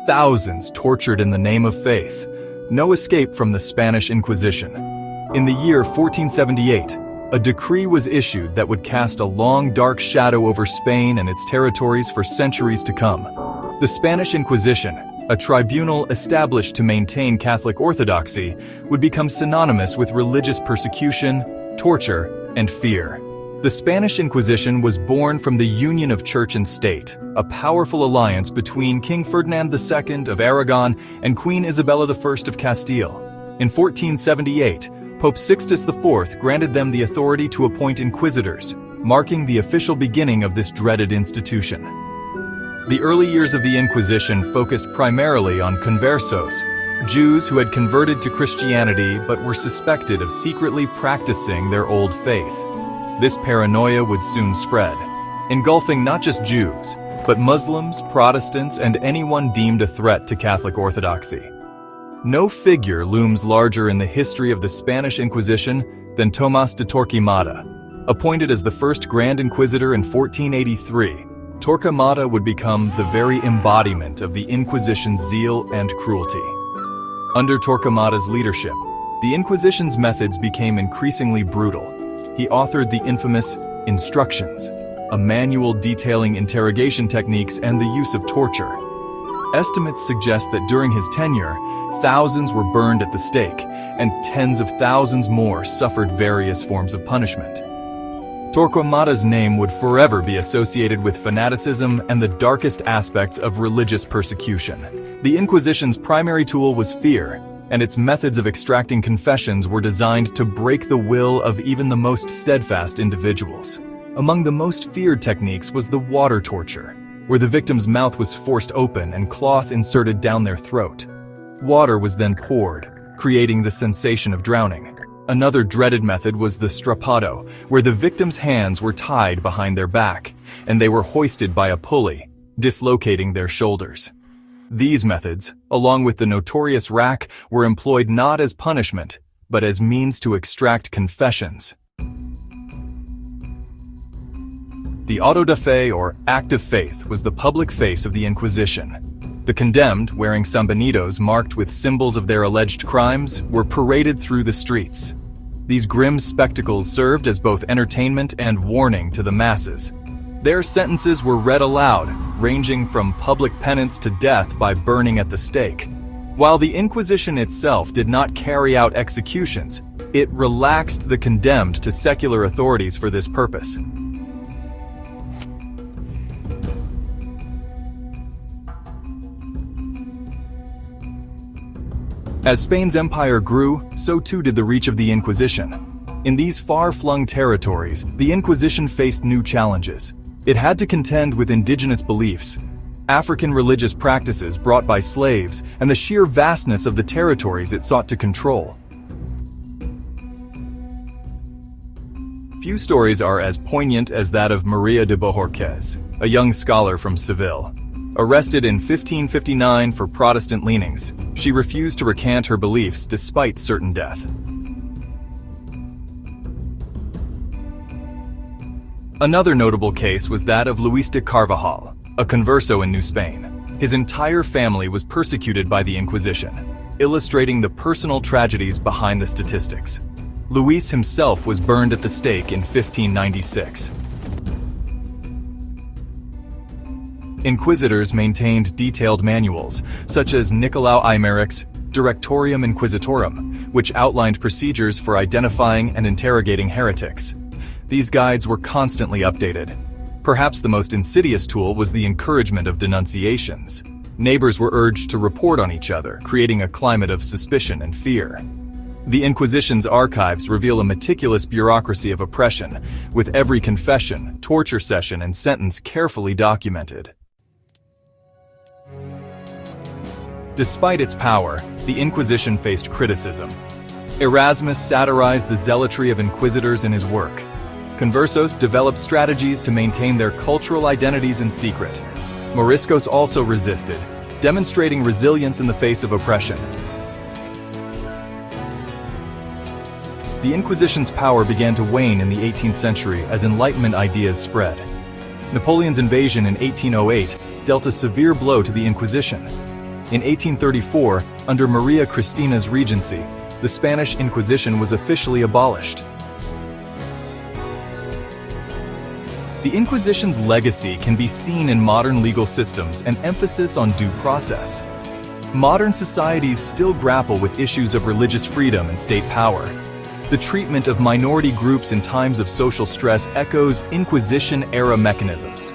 thousands tortured in the name of faith. No escape from the Spanish Inquisition. In the year 1478, a decree was issued that would cast a long, dark shadow over Spain and its territories for centuries to come. The Spanish Inquisition, a tribunal established to maintain Catholic orthodoxy, would become synonymous with religious persecution, torture, and fear. The Spanish Inquisition was born from the union of church and state, a powerful alliance between King Ferdinand II of Aragon and Queen Isabella I of Castile. In 1478, Pope Sixtus IV granted them the authority to appoint inquisitors, marking the official beginning of this dreaded institution. The early years of the Inquisition focused primarily on conversos, Jews who had converted to Christianity but were suspected of secretly practicing their old faith. This paranoia would soon spread, engulfing not just Jews, but Muslims, Protestants, and anyone deemed a threat to Catholic orthodoxy. No figure looms larger in the history of the Spanish Inquisition than Tomás de Torquemada. Appointed as the first Grand Inquisitor in 1483, Torquemada would become the very embodiment of the Inquisition's zeal and cruelty. Under Torquemada's leadership, the Inquisition's methods became increasingly brutal. He authored the infamous Instructions, a manual detailing interrogation techniques and the use of torture. Estimates suggest that during his tenure, thousands were burned at the stake, and tens of thousands more suffered various forms of punishment. Torquemada's name would forever be associated with fanaticism and the darkest aspects of religious persecution. The Inquisition's primary tool was fear, and its methods of extracting confessions were designed to break the will of even the most steadfast individuals. Among the most feared techniques was the water torture, where the victim's mouth was forced open and cloth inserted down their throat. Water was then poured, creating the sensation of drowning. Another dreaded method was the strappado, where the victim's hands were tied behind their back, and they were hoisted by a pulley, dislocating their shoulders. These methods, along with the notorious rack, were employed not as punishment, but as means to extract confessions. The auto de fe, or act of faith, was the public face of the Inquisition. The condemned, wearing sanbenitos marked with symbols of their alleged crimes, were paraded through the streets. These grim spectacles served as both entertainment and warning to the masses. Their sentences were read aloud, ranging from public penance to death by burning at the stake. While the Inquisition itself did not carry out executions, it relaxed the condemned to secular authorities for this purpose. As Spain's empire grew, so too did the reach of the Inquisition. In these far-flung territories, the Inquisition faced new challenges. It had to contend with indigenous beliefs, African religious practices brought by slaves, and the sheer vastness of the territories it sought to control. Few stories are as poignant as that of Maria de Bohorquez, a young scholar from Seville. Arrested in 1559 for Protestant leanings, she refused to recant her beliefs despite certain death. Another notable case was that of Luis de Carvajal, a converso in New Spain. His entire family was persecuted by the Inquisition, illustrating the personal tragedies behind the statistics. Luis himself was burned at the stake in 1596. Inquisitors maintained detailed manuals, such as Nicolau Eymeric's Directorium Inquisitorum, which outlined procedures for identifying and interrogating heretics. These guides were constantly updated. Perhaps the most insidious tool was the encouragement of denunciations. Neighbors were urged to report on each other, creating a climate of suspicion and fear. The Inquisition's archives reveal a meticulous bureaucracy of oppression, with every confession, torture session, and sentence carefully documented. Despite its power, the Inquisition faced criticism. Erasmus satirized the zealotry of inquisitors in his work. Conversos developed strategies to maintain their cultural identities in secret. Moriscos also resisted, demonstrating resilience in the face of oppression. The Inquisition's power began to wane in the 18th century as Enlightenment ideas spread. Napoleon's invasion in 1808 dealt a severe blow to the Inquisition. In 1834, under Maria Cristina's regency, the Spanish Inquisition was officially abolished. The Inquisition's legacy can be seen in modern legal systems and emphasis on due process. Modern societies still grapple with issues of religious freedom and state power. The treatment of minority groups in times of social stress echoes Inquisition-era mechanisms.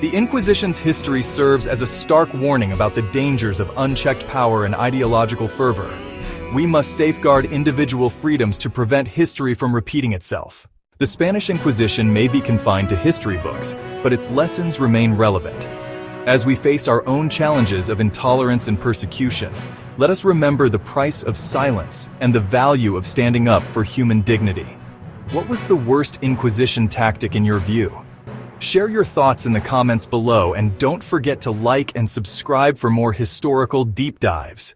The Inquisition's history serves as a stark warning about the dangers of unchecked power and ideological fervor. We must safeguard individual freedoms to prevent history from repeating itself. The Spanish Inquisition may be confined to history books, but its lessons remain relevant. As we face our own challenges of intolerance and persecution, let us remember the price of silence and the value of standing up for human dignity. What was the worst Inquisition tactic in your view? Share your thoughts in the comments below and don't forget to like and subscribe for more historical deep dives.